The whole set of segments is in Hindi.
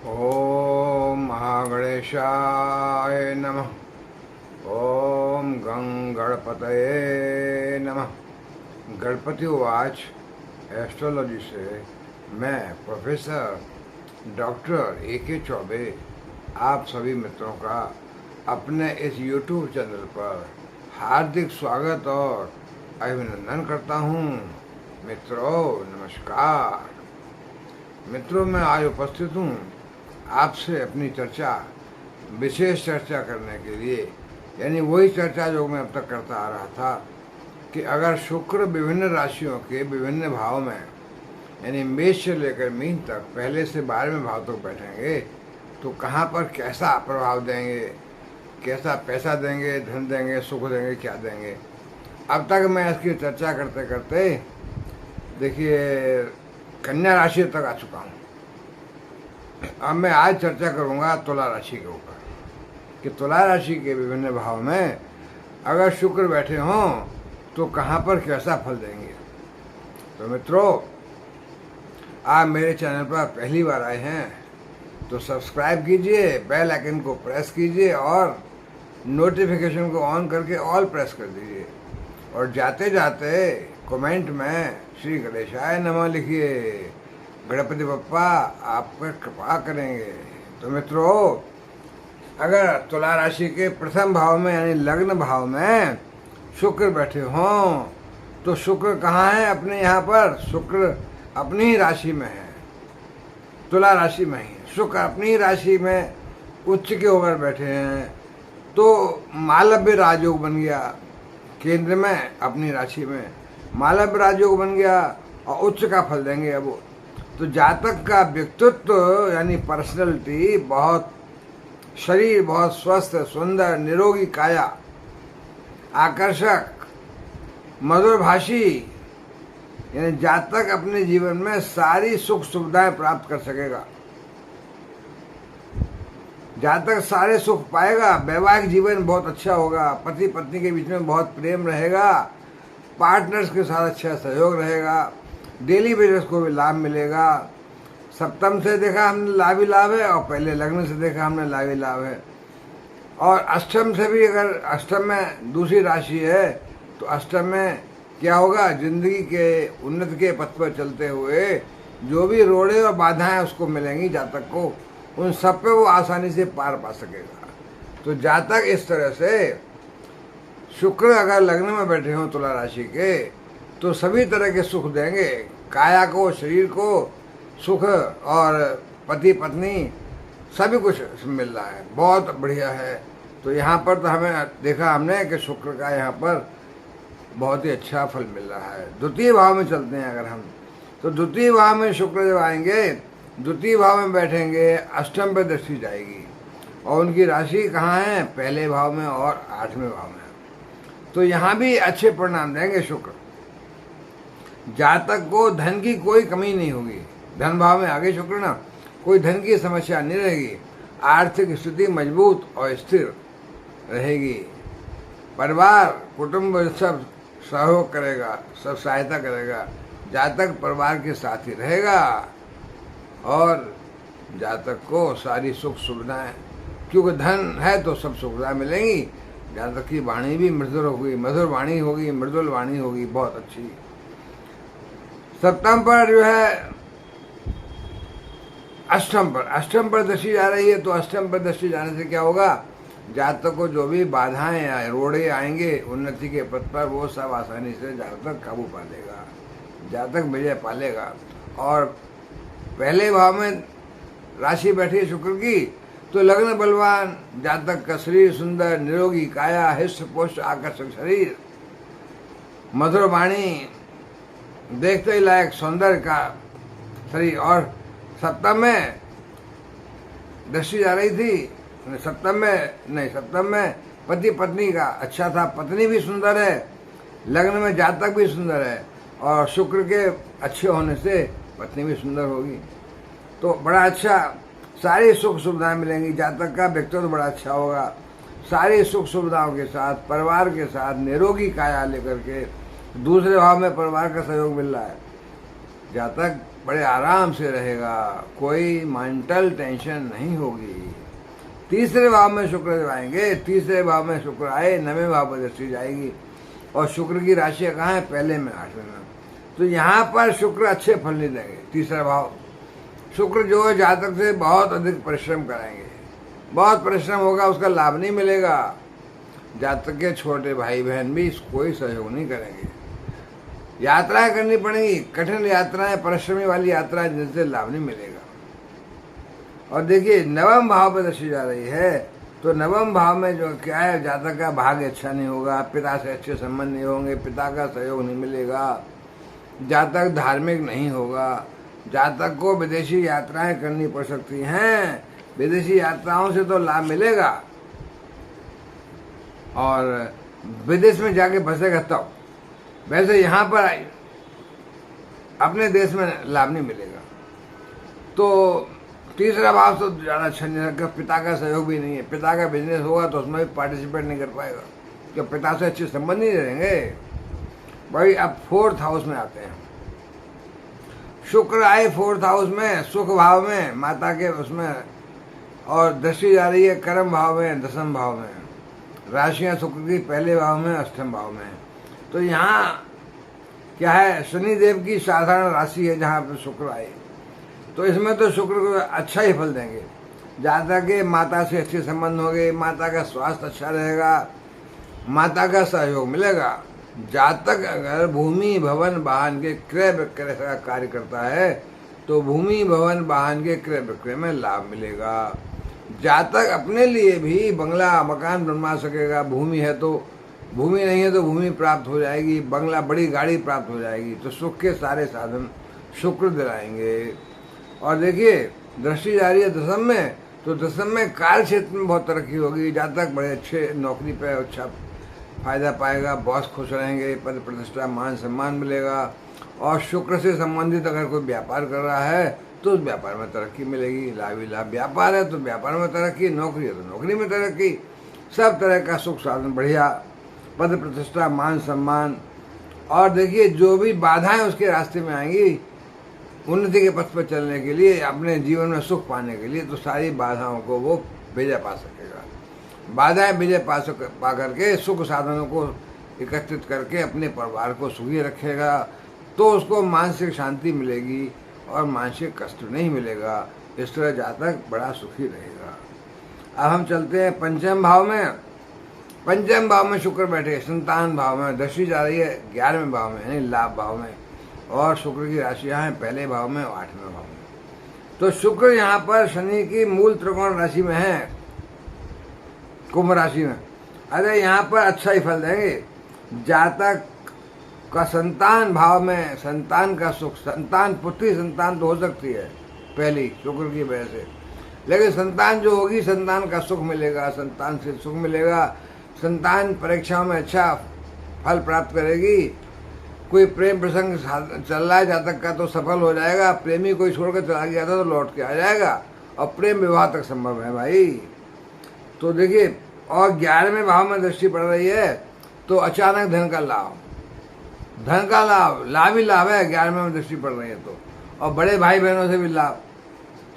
ओम महागणेशाय नमः। ओम गं गणपतये नमः। गणपति उवाच एस्ट्रोलॉजी से मैं प्रोफेसर डॉक्टर ए.के. चौबे आप सभी मित्रों का अपने इस यूट्यूब चैनल पर हार्दिक स्वागत और अभिनंदन करता हूँ। मित्रों नमस्कार। मित्रों मैं आज उपस्थित हूँ आपसे अपनी विशेष चर्चा करने के लिए, यानी वही चर्चा जो मैं अब तक करता आ रहा था कि अगर शुक्र विभिन्न राशियों के विभिन्न भाव में, यानी मेष से लेकर मीन तक पहले से 12वें भाव तक बैठेंगे तो कहाँ पर कैसा प्रभाव देंगे, कैसा पैसा देंगे, धन देंगे, सुख देंगे, क्या देंगे। अब तक मैं इसकी चर्चा करते करते देखिए कन्या राशि तक आ चुका हूँ। अब मैं आज चर्चा करूंगा तुला राशि के ऊपर कि तुला राशि के विभिन्न भाव में अगर शुक्र बैठे हों तो कहाँ पर कैसा फल देंगे। तो मित्रों आप मेरे चैनल पर पहली बार आए हैं तो सब्सक्राइब कीजिए, बेल आइकन को प्रेस कीजिए और नोटिफिकेशन को ऑन करके ऑल प्रेस कर दीजिए और जाते जाते कमेंट में श्री गणेशाय नमः लिखिए। गणपति बप्पा आप पर कृपा करेंगे। तो मित्रों अगर तुला राशि के प्रथम भाव में यानी लग्न भाव में शुक्र बैठे हों तो शुक्र कहाँ है? अपने यहाँ पर शुक्र अपनी ही राशि में है, तुला राशि में ही शुक्र अपनी ही राशि में उच्च के होकर बैठे हैं तो मालव्य राजयोग बन गया। केंद्र में अपनी राशि में मालव्य राजयोग बन गया और उच्च का फल देंगे। अब तो जातक का व्यक्तित्व यानी पर्सनैलिटी बहुत, शरीर बहुत स्वस्थ, सुंदर, निरोगी काया, आकर्षक, मधुरभाषी, यानी जातक अपने जीवन में सारी सुख सुविधाएं प्राप्त कर सकेगा। जातक सारे सुख पाएगा। वैवाहिक जीवन बहुत अच्छा होगा, पति पत्नी के बीच में बहुत प्रेम रहेगा, पार्टनर्स के साथ अच्छा सहयोग रहेगा, डेली बेसिस को भी लाभ मिलेगा। सप्तम से देखा हमने लाभ ही लाभ है और पहले लग्न से देखा हमने लाभ ही लाभ है। और अष्टम से भी, अगर अष्टम में दूसरी राशि है तो अष्टम में क्या होगा? जिंदगी के उन्नति के पथ पर चलते हुए जो भी रोड़े और बाधाएं उसको मिलेंगी जातक को, उन सब पे वो आसानी से पार पा सकेगा। तो जातक इस तरह से शुक्र अगर लग्न में बैठे हों तुला राशि के तो सभी तरह के सुख देंगे, काया को, शरीर को सुख और पति पत्नी सभी कुछ मिल रहा है, बहुत बढ़िया है। तो यहाँ पर तो हमें देखा हमने कि शुक्र का यहाँ पर बहुत ही अच्छा फल मिल रहा है। द्वितीय भाव में चलते हैं अगर हम, तो द्वितीय भाव में शुक्र जब आएंगे, द्वितीय भाव में बैठेंगे, अष्टम पर दृष्टि जाएगी और उनकी राशि कहाँ है? पहले भाव में और 8वें भाव में। तो यहाँ भी अच्छे परिणाम देंगे शुक्र। जातक को धन की कोई कमी नहीं होगी। धन भाव में आगे शुक्र ना, कोई धन की समस्या नहीं रहेगी। आर्थिक स्थिति मजबूत और स्थिर रहेगी। परिवार कुटुंब सब सहयोग करेगा, सब सहायता करेगा। जातक परिवार के साथ ही रहेगा और जातक को सारी सुख सुविधाएं, क्योंकि धन है तो सब सुविधाएं मिलेंगी। जातक की वाणी भी मधुर होगी, मधुर वाणी होगी, मृदुल वाणी होगी, बहुत अच्छी। सप्तम पर जो है अष्टम पर दृष्टि जा रही है तो अष्टम पर दृष्टि जाने से क्या होगा? जातक को जो भी बाधाएं आए, रोड़े आएंगे उन्नति के पथ पर, वो सब आसानी से जातक काबू पा लेगा, जातक विजय पालेगा। और पहले भाव में राशि बैठी है शुक्र की तो लग्न बलवान, जातक का शरीर सुंदर, निरोगी काया, हृष्ट पुष्ट आकर्षक शरीर, मधुर वाणी, देखते ही लायक सौंदर्य का शरीर। और सप्तम में दृष्टि जा रही थी, सप्तम में पति पत्नी का अच्छा था, पत्नी भी सुंदर है, लग्न में जातक भी सुंदर है और शुक्र के अच्छे होने से पत्नी भी सुंदर होगी। तो बड़ा अच्छा, सारी सुख सुविधाएं मिलेंगी। जातक का व्यक्तित्व बड़ा अच्छा होगा, सारी सुख सुविधाओं के साथ, परिवार के साथ, निरोगी काया लेकर के। दूसरे भाव में परिवार का सहयोग मिल रहा है। जातक बड़े आराम से रहेगा, कोई मेंटल टेंशन नहीं होगी। तीसरे भाव में शुक्र जब आएंगे, तीसरे भाव में शुक्र आए, 9वें भाव पर दृष्टि जाएगी और शुक्र की राशि कहाँ है? पहले में, 8वें में। तो यहाँ पर शुक्र अच्छे फल नहीं देंगे। तीसरा भाव शुक्र जो है जातक से बहुत अधिक परिश्रम कराएंगे, बहुत परिश्रम होगा, उसका लाभ नहीं मिलेगा। जातक के छोटे भाई बहन भी कोई सहयोग नहीं करेंगे। यात्राएं करनी पड़ेंगी, कठिन यात्राएं, परिश्रमी वाली यात्राएं, जिनसे लाभ नहीं मिलेगा। और देखिए 9वें भाव पर दृष्टि जा रही है, तो 9वें भाव में जो क्या है, जातक का भाग्य अच्छा नहीं होगा, पिता से अच्छे संबंध नहीं होंगे, पिता का सहयोग नहीं मिलेगा, जातक धार्मिक नहीं होगा, जातक को विदेशी यात्राएं करनी पड़ सकती हैं। विदेशी यात्राओं से तो लाभ मिलेगा और विदेश में जाके बसेगा तब। वैसे यहाँ पर अपने देश में लाभ नहीं मिलेगा। तो तीसरा भाव तो ज़्यादा अच्छा नहीं रखा, पिता का सहयोग भी नहीं है। पिता का बिजनेस होगा तो उसमें भी पार्टिसिपेट नहीं कर पाएगा, क्योंकि पिता से अच्छे संबंध नहीं रहेंगे। भाई अब 4th हाउस में आते हैं। शुक्र आए 4th हाउस में, सुख भाव में, माता के उसमें, और दृष्टि जा रही है कर्म भाव में, 10वें भाव में। राशियां शुक्र की पहले भाव में, 8वें भाव में। तो यहाँ क्या है, शनिदेव की साधारण राशि है जहाँ पर शुक्र आए, तो इसमें तो शुक्र को अच्छा ही फल देंगे। जातक के माता से अच्छे संबंध होंगे, माता का स्वास्थ्य अच्छा रहेगा, माता का सहयोग मिलेगा। जातक अगर भूमि भवन वाहन के क्रय विक्रय का कार्य करता है तो भूमि भवन वाहन के क्रय विक्रय में लाभ मिलेगा। जातक अपने लिए भी बंगला मकान बनवा सकेगा, भूमि है तो, भूमि नहीं है तो भूमि प्राप्त हो जाएगी, बंगला बड़ी गाड़ी प्राप्त हो जाएगी। तो सुख के सारे साधन शुक्र दिलाएंगे। और देखिए दृष्टि जा रही है 10वें में, तो 10वें में कार्य क्षेत्र में बहुत तरक्की होगी। जातक बड़े अच्छे नौकरी पे अच्छा फायदा पाएगा, बॉस खुश रहेंगे, पद प्रतिष्ठा मान सम्मान मिलेगा। और शुक्र से संबंधित अगर कोई व्यापार कर रहा है तो उस व्यापार में तरक्की मिलेगी, लाभ ही लाभ। व्यापार है तो व्यापार में तरक्की, नौकरी है तो नौकरी में तरक्की, सब तरह का सुख साधन बढ़िया, पद प्रतिष्ठा मान सम्मान। और देखिए जो भी बाधाएं उसके रास्ते में आएंगी उन्नति के पथ पर चलने के लिए, अपने जीवन में सुख पाने के लिए, तो सारी बाधाओं को वो विजय पा सकेगा। बाधाएं विजय पा करके सुख साधनों को एकत्रित करके अपने परिवार को सुखी रखेगा, तो उसको मानसिक शांति मिलेगी और मानसिक कष्ट नहीं मिलेगा। इस तरह जातक बड़ा सुखी रहेगा। अब हम चलते हैं 5वें भाव में। 5वें भाव में शुक्र बैठे, संतान भाव में, दृष्टि जा रही है 11वें भाव में, यानी लाभ भाव में। और शुक्र की राशियां हैं पहले भाव में और 8वें भाव में। तो शुक्र यहाँ पर शनि की मूल त्रिकोण राशि में है, कुंभ राशि में। अरे यहाँ पर अच्छा ही फल देंगे। जातक का संतान भाव में, संतान का सुख, संतान पुत्री संतान तो हो सकती है पहली शुक्र की वजह से, लेकिन संतान जो होगी संतान का सुख मिलेगा, संतान से सुख मिलेगा। संतान परीक्षाओं में अच्छा फल प्राप्त करेगी। कोई प्रेम प्रसंग चल रहा है जातक का तो सफल हो जाएगा। प्रेमी कोई छोड़कर चला गया था तो लौट के आ जाएगा और प्रेम विवाह तक संभव है भाई। तो देखिए, और 11वें भाव में दृष्टि पड़ रही है तो अचानक धन का लाभ, धन का लाभ, लाभ ही लाभ है 11वें में दृष्टि पड़ रही है तो। और बड़े भाई बहनों से भी लाभ,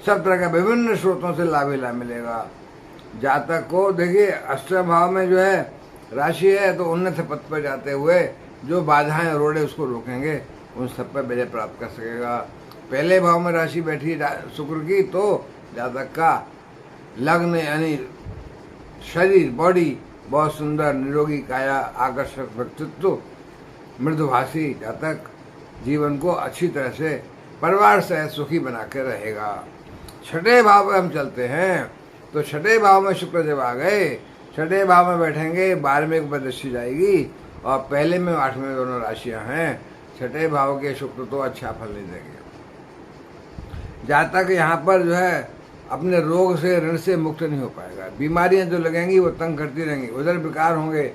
सब तरह का विभिन्न स्रोतों से लाभ ही लाभ मिलेगा जातक को। देखिए 8वें भाव में जो है राशि है तो उन्नत पथ पर जाते हुए जो बाधाएं रोड़े उसको रोकेंगे, उन सब पर विजय प्राप्त कर सकेगा। पहले भाव में राशि बैठी है शुक्र की, तो जातक का लग्न यानी शरीर, बॉडी बहुत सुंदर, निरोगी काया, आकर्षक व्यक्तित्व, मृदुभाषी जातक जीवन को अच्छी तरह से परिवार से सुखी बना के रहेगा। 6ठे भाव में हम चलते हैं। तो 6ठे भाव में शुक्र जब आ गए, 6ठे भाव में बैठेंगे, 12वें पर दृष्टि जाएगी और पहले में 8वें दोनों राशियां हैं। 6ठे भाव के शुक्र तो अच्छा फल नहीं देंगे। जातक यहाँ पर जो है अपने रोग से, ऋण से मुक्त नहीं हो पाएगा। बीमारियां जो लगेंगी वो तंग करती रहेंगी, उधर विकार होंगे,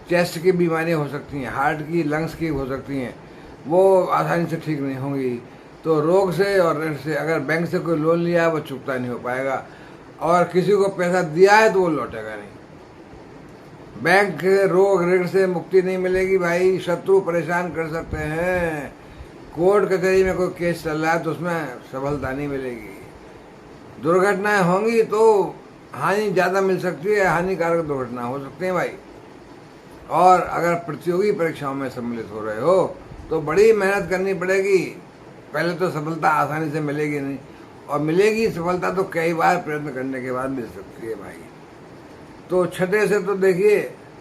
चेस्ट की बीमारियां हो सकती हैं, हार्ट की, लंग्स की हो सकती हैं, वो आसानी से ठीक नहीं होंगी। तो रोग से और ऋण से, अगर बैंक से कोई लोन लिया है वो चुकता नहीं हो पाएगा, और किसी को पैसा दिया है तो वो लौटेगा नहीं। बैंक रोग ऋण से मुक्ति नहीं मिलेगी भाई। शत्रु परेशान कर सकते हैं, कोर्ट कचहरी में कोई केस चल रहा है तो उसमें सफलता नहीं मिलेगी। दुर्घटनाएं होंगी तो हानि ज़्यादा मिल सकती है, हानिकारक दुर्घटना हो सकती है भाई। और अगर प्रतियोगी परीक्षाओं में सम्मिलित हो रहे हो तो बड़ी मेहनत करनी पड़ेगी। पहले तो सफलता आसानी से मिलेगी नहीं, और मिलेगी सफलता तो कई बार प्रयत्न करने के बाद मिल सकती है भाई। तो छठे से तो देखिए,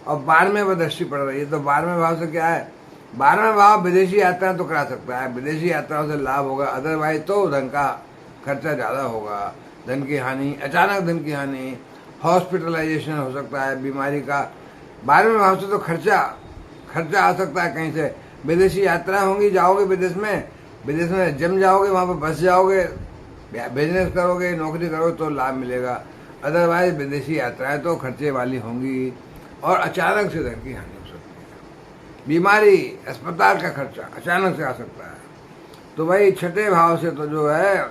और 12वें पर दृष्टि पड़ रही है, तो 12वें भाव से क्या है, 12वां भाव विदेशी यात्रा तो करा सकता है, विदेशी यात्राओं से लाभ होगा। अदरवाइज तो धन का खर्चा ज़्यादा होगा, धन की हानि, अचानक धन की हानि, हॉस्पिटलाइजेशन हो सकता है, बीमारी का। 12वें भाव से तो खर्चा आ सकता है कहीं से। विदेशी यात्रा होंगी, जाओगे विदेश में जम जाओगे, वहाँ पर बस जाओगे, बिजनेस करोगे, नौकरी करोगे तो लाभ मिलेगा। अदरवाइज विदेशी यात्राएं तो खर्चे वाली होंगी और अचानक से धन की हानि हो सकती है। बीमारी, अस्पताल का खर्चा अचानक से आ सकता है। तो भाई छठे भाव से तो जो है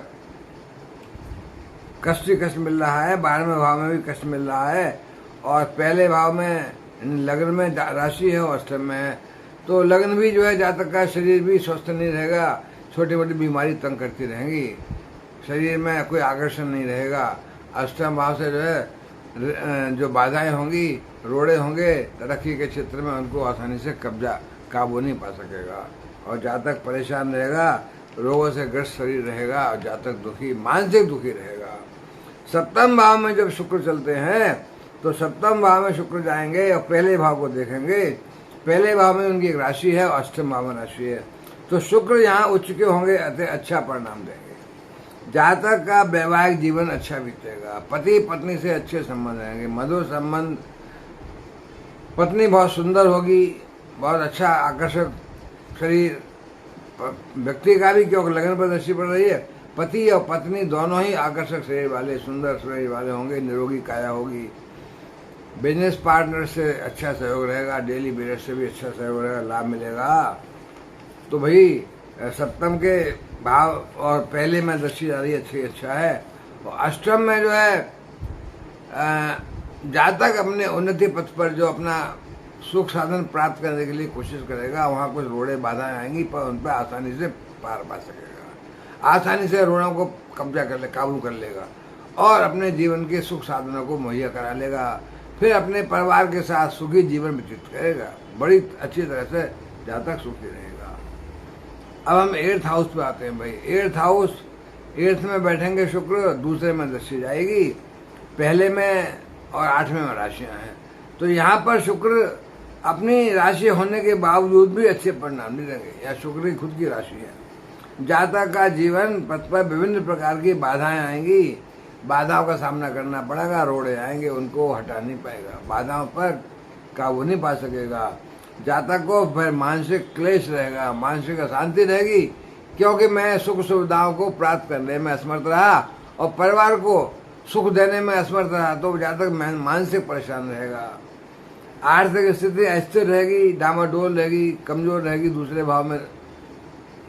कष्ट ही कष्ट मिल रहा है, 12वें भाव में भी कष्ट मिल रहा है, और पहले भाव में लग्न में राशि है और अष्टम में है। तो लग्न भी जो है जातक का शरीर भी स्वस्थ नहीं रहेगा, छोटी मोटी बीमारी तंग करती रहेंगी, शरीर में कोई आकर्षण नहीं रहेगा। अष्टम भाव से जो है जो बाधाएं होंगी, रोड़े होंगे तरक्की के क्षेत्र में, उनको आसानी से काबू नहीं पा सकेगा, और जातक परेशान रहेगा, रोगों से ग्रस्त शरीर रहेगा, और जातक दुखी, मानसिक दुखी रहेगा। सप्तम भाव में जब शुक्र चलते हैं तो सप्तम भाव में शुक्र जाएंगे और पहले भाव को देखेंगे। पहले भाव में उनकी एक राशि है और अष्टम भाव में राशि है, तो शुक्र यहाँ उच्च के होंगे, अतः अच्छा परिणाम देंगे। जातक का वैवाहिक जीवन अच्छा बीतेगा, पति पत्नी से अच्छे संबंध रहेंगे, मधुर संबंध, पत्नी बहुत सुंदर होगी, बहुत अच्छा आकर्षक शरीर व्यक्ति का भी, क्योंकि लगन पर दृष्टि पड़ रही है। पति और पत्नी दोनों ही आकर्षक शरीर वाले, सुंदर शरीर वाले होंगे, निरोगी काया होगी। बिजनेस पार्टनर से अच्छा सहयोग रहेगा, डेली बेजर से भी अच्छा सहयोग रहेगा, लाभ मिलेगा। तो भाई सप्तम के भाव और पहले में दृष्टि जा रही है, अच्छा है। और अष्टम में जो है जातक अपने उन्नति पथ पर जो अपना सुख साधन प्राप्त करने के लिए कोशिश करेगा, वहाँ कुछ रोड़े बाधाएं आएंगी, पर उन पर आसानी से पार पा सकेगा, आसानी से रोड़ों को कब्जा कर ले, काबू कर लेगा, और अपने जीवन के सुख साधनों को मुहैया करा लेगा। फिर अपने परिवार के साथ सुखी जीवन व्यतीत करेगा, बड़ी अच्छी तरह से जातक सुखी रहेगा। अब हम 8th हाउस पे आते हैं भाई। 8th हाउस, 8th में बैठेंगे शुक्र, दूसरे में दृष्टि जाएगी, पहले में और 8वें में राशियां हैं। तो यहाँ पर शुक्र अपनी राशि होने के बावजूद भी अच्छे परिणाम नहीं देंगे, या शुक्र की खुद की राशि है। जातक का जीवन पथ पर विभिन्न प्रकार की बाधाएं आएंगी, बाधाओं का सामना करना पड़ेगा, रोड़े आएंगे, उनको हटा नहीं पाएगा, बाधाओं पर काबू नहीं पा सकेगा। जातक को फिर मानसिक क्लेश रहेगा, मानसिक अशांति रहेगी, क्योंकि मैं सुख सुविधाओं को प्राप्त करने में असमर्थ रहा और परिवार को सुख देने में असमर्थ रहा, तो जातक मानसिक परेशान रहेगा। आर्थिक स्थिति अस्थिर रहेगी, डामाडोल रहेगी, कमजोर रहेगी। दूसरे भाव में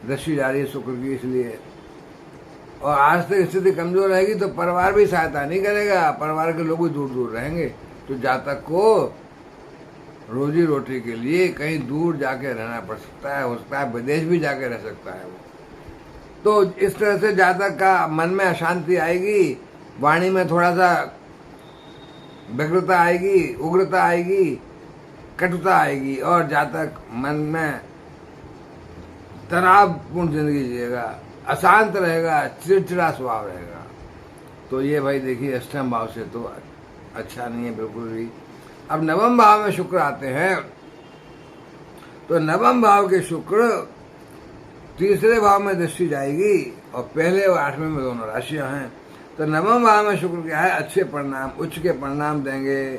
दृष्टि जा रही है शुक्र की, इसलिए, और आर्थिक स्थिति कमजोर रहेगी तो परिवार भी सहायता नहीं करेगा, परिवार के लोग भी दूर दूर रहेंगे। तो जातक को रोजी रोटी के लिए कहीं दूर जाके रहना पड़ सकता है, हो सकता है विदेश भी जाके रह सकता है वो। तो इस तरह से जातक का मन में अशांति आएगी, वाणी में थोड़ा सा व्यग्रता आएगी, उग्रता आएगी, कटुता आएगी, और जातक मन में तनावपूर्ण जिंदगी जिएगा, अशांत रहेगा, चिड़चिड़ा स्वभाव रहेगा। तो ये भाई देखिए अष्टम भाव से तो अच्छा नहीं है बिल्कुल भी। अब नवम भाव में शुक्र आते हैं, तो नवम भाव के शुक्र तीसरे भाव में दृष्टि जाएगी, और पहले और 8वें में दोनों राशियां हैं। तो नवम भाव में शुक्र क्या है, अच्छे परिणाम, उच्च के परिणाम देंगे।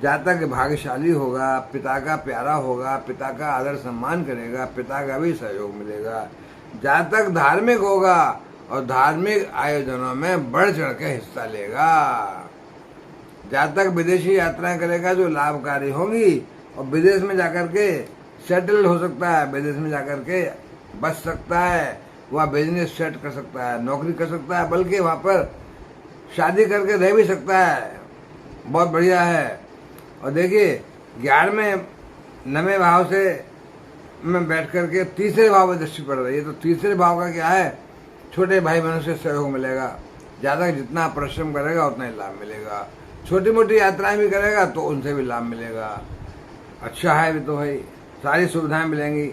जातक भाग्यशाली होगा, पिता का प्यारा होगा, पिता का आदर सम्मान करेगा, पिता का भी सहयोग मिलेगा। जातक धार्मिक होगा और धार्मिक आयोजनों में बढ़ चढ़ के हिस्सा लेगा। जातक विदेशी यात्राएं करेगा जो लाभकारी होंगी, और विदेश में जाकर के सेटल हो सकता है, विदेश में जाकर के बच सकता है, वह बिजनेस सेट कर सकता है, नौकरी कर सकता है, बल्कि वहाँ पर शादी करके रह भी सकता है। बहुत बढ़िया है। और देखिए 11वें 9वें भाव से में बैठ करके तीसरे भाव में दृष्टि पड़ रही है। तो तीसरे भाव का क्या है, छोटे भाई बहनों से सहयोग मिलेगा, ज़्यादा जितना परिश्रम करेगा उतना ही लाभ मिलेगा। छोटी मोटी यात्राएं भी करेगा तो उनसे भी लाभ मिलेगा। अच्छा है भी तो भाई, सारी सुविधाएं मिलेंगी।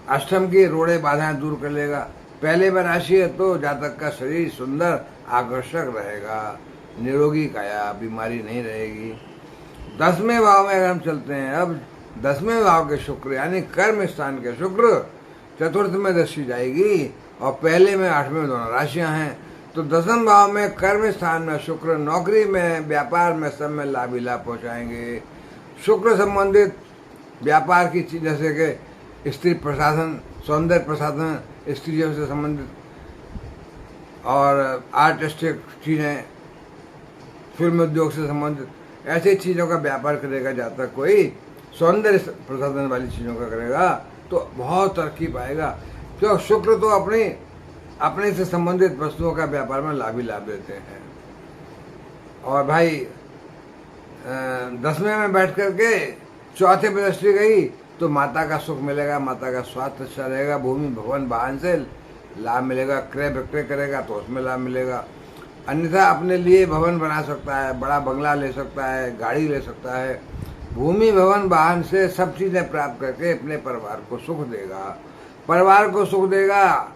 अष्टम की रोड़े बाधाएं दूर कर लेगा। पहले में राशि है तो जातक का शरीर सुंदर आकर्षक रहेगा, निरोगी काया, बीमारी नहीं रहेगी। 10वें भाव में अगर हम चलते हैं, अब 10वें भाव के शुक्र यानी कर्म स्थान के शुक्र चतुर्थ में दृष्टि जाएगी और पहले में 8वें में दोनों राशियां हैं। तो 10वें भाव में कर्म स्थान में शुक्र नौकरी में, व्यापार में, सब में लाभ ही लाभ पहुँचाएंगे। शुक्र संबंधित व्यापार की चीज जैसे कि स्त्री प्रसाधन, सौंदर्य प्रसाधन, स्त्रियों से संबंधित और आर्टिस्टिक चीज़ें, फिल्म उद्योग से संबंधित ऐसी चीज़ों का व्यापार करेगा जातक। कोई सौंदर्य प्रसाधन वाली चीज़ों का करेगा तो बहुत तरक्की पाएगा। क्यों, शुक्र तो अपने से संबंधित वस्तुओं का व्यापार में लाभ ही लाभ देते हैं। और भाई 10वें में बैठ करके चौथे पे दृष्टि गई तो माता का सुख मिलेगा, माता का स्वास्थ्य अच्छा रहेगा, भूमि भवन वाहन से लाभ मिलेगा, क्रय विक्रय करेगा तो उसमें लाभ मिलेगा। अन्यथा अपने लिए भवन बना सकता है, बड़ा बंगला ले सकता है, गाड़ी ले सकता है, भूमि भवन वाहन से सब चीज़ें प्राप्त करके अपने परिवार को सुख देगा। परिवार को सुख देगा,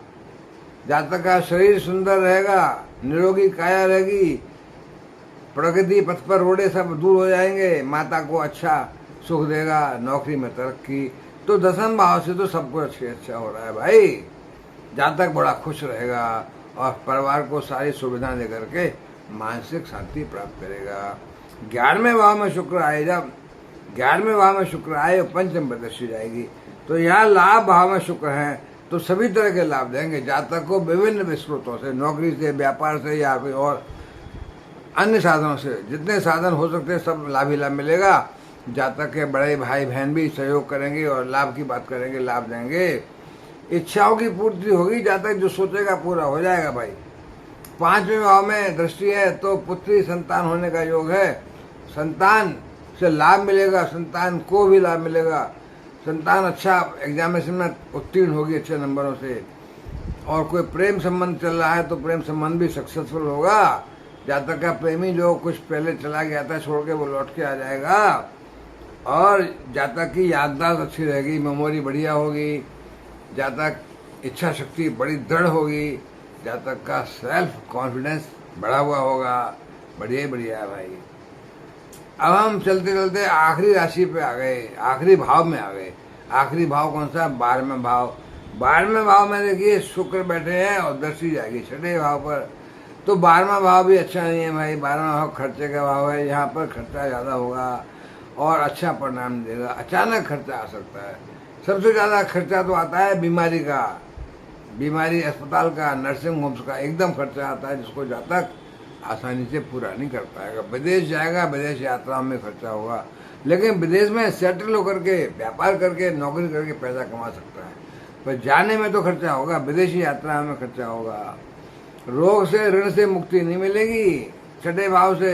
जातक का शरीर सुंदर रहेगा, निरोगी काया रहेगी, प्रगति पथ पर रोड़े सब दूर हो जाएंगे, माता को अच्छा सुख देगा, नौकरी में तरक्की। तो 10वें भाव से तो सब कुछ अच्छा हो रहा है भाई। जातक बड़ा खुश रहेगा और परिवार को सारी सुविधाएं दे करके मानसिक शांति प्राप्त करेगा। 11वें भाव में शुक्र आए, जब 11वें भाव में शुक्र आए पंचम पर दृष्टि जाएगी तो यहाँ लाभ भाव में शुक्र हैं तो सभी तरह के लाभ देंगे जातक को, विभिन्न स्रोतों से, नौकरी से, व्यापार से या कोई और अन्य साधनों से, जितने साधन हो सकते हैं सब लाभ ही लाभ मिलेगा। जातक के बड़े भाई बहन भी सहयोग करेंगे और लाभ की बात करेंगे, लाभ देंगे। इच्छाओं की पूर्ति होगी, जातक जो सोचेगा पूरा हो जाएगा भाई। 5वें भाव में दृष्टि है तो पुत्री संतान होने का योग है, संतान से लाभ मिलेगा, संतान को भी लाभ मिलेगा, संतान अच्छा एग्जामिनेशन में उत्तीर्ण होगी अच्छे नंबरों से। और कोई प्रेम संबंध चल रहा है तो प्रेम संबंध भी सक्सेसफुल होगा। जातक का प्रेमी जो कुछ पहले चला गया था छोड़ के वो लौट के आ जाएगा। और जातक की याददाश्त अच्छी रहेगी, मेमोरी बढ़िया होगी, जातक इच्छा शक्ति बड़ी दृढ़ होगी, जातक का सेल्फ कॉन्फिडेंस बढ़ा हुआ होगा। बढ़िया बढ़िया है भाई। अब हम चलते चलते आखिरी राशि पे आ गए, आखिरी भाव में आ गए। आखिरी भाव कौन सा? 12वें भाव। 12वें भाव में देखिए शुक्र बैठे हैं और दृष्टि जाएगी 6ठे भाव पर। तो 12वां भाव भी अच्छा नहीं है भाई। 12वां भाव खर्चे का भाव है, यहाँ पर खर्चा ज़्यादा होगा और अच्छा परिणाम देगा। अचानक खर्चा आ सकता है। सबसे ज़्यादा खर्चा तो आता है बीमारी का, बीमारी अस्पताल का, नर्सिंग होम्स का एकदम खर्चा आता है, जिसको जातक आसानी से पूरा नहीं कर पाएगा। विदेश जाएगा, विदेश यात्राओं में खर्चा होगा, लेकिन विदेश में सेटल होकर के, व्यापार करके, नौकरी करके पैसा कमा सकता है, पर जाने में तो खर्चा होगा, विदेशी यात्रा में खर्चा होगा। रोग से, ऋण से मुक्ति नहीं मिलेगी। 6ठे भाव से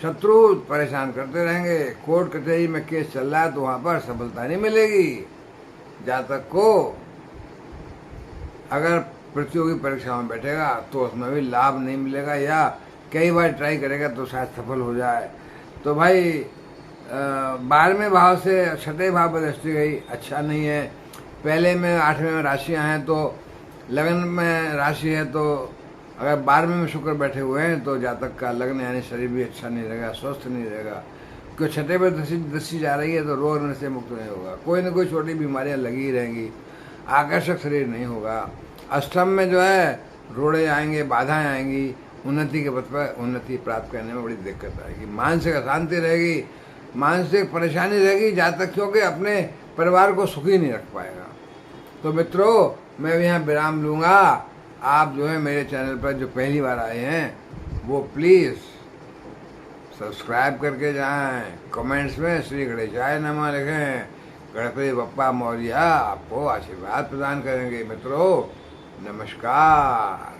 शत्रु परेशान करते रहेंगे। कोर्ट कचहरी में केस चल रहा है तो वहां पर सफलता नहीं मिलेगी। जातक को अगर प्रतियोगी परीक्षाओं में बैठेगा तो उसमें भी लाभ नहीं मिलेगा, या कई बार ट्राई करेगा तो शायद सफल हो जाए। तो भाई 12वें भाव से 6ठे भाव पर दृष्टि गई, अच्छा नहीं है। पहले में 8वें में राशियां हैं तो लगन में राशि है, तो अगर 12वें में शुक्र बैठे हुए हैं तो जातक का लगन यानी शरीर भी अच्छा नहीं रहेगा, स्वस्थ नहीं रहेगा। क्योंकि 6ठे पे दृष्टि जा रही है तो रोग ऋण से मुक्त नहीं होगा, कोई ना कोई छोटी बीमारियां लगी ही रहेंगी, आकर्षक शरीर नहीं होगा। अष्टम में जो है रोड़े आएंगे, बाधाएं आएंगी, उन्नति के पथ पर उन्नति प्राप्त करने में बड़ी दिक्कत आएगी। मानसिक अशांति रहेगी, मानसिक परेशानी रहेगी जातक, क्योंकि अपने परिवार को सुखी नहीं रख पाएगा। तो मित्रों, मैं भी यहाँ विराम लूँगा। आप जो है मेरे चैनल पर जो पहली बार आए हैं वो प्लीज़ सब्सक्राइब करके जाएं, कमेंट्स में श्री गणेशाय नमः लिखें। गणपति बप्पा मौर्य आपको आशीर्वाद प्रदान करेंगे। मित्रों नमस्कार।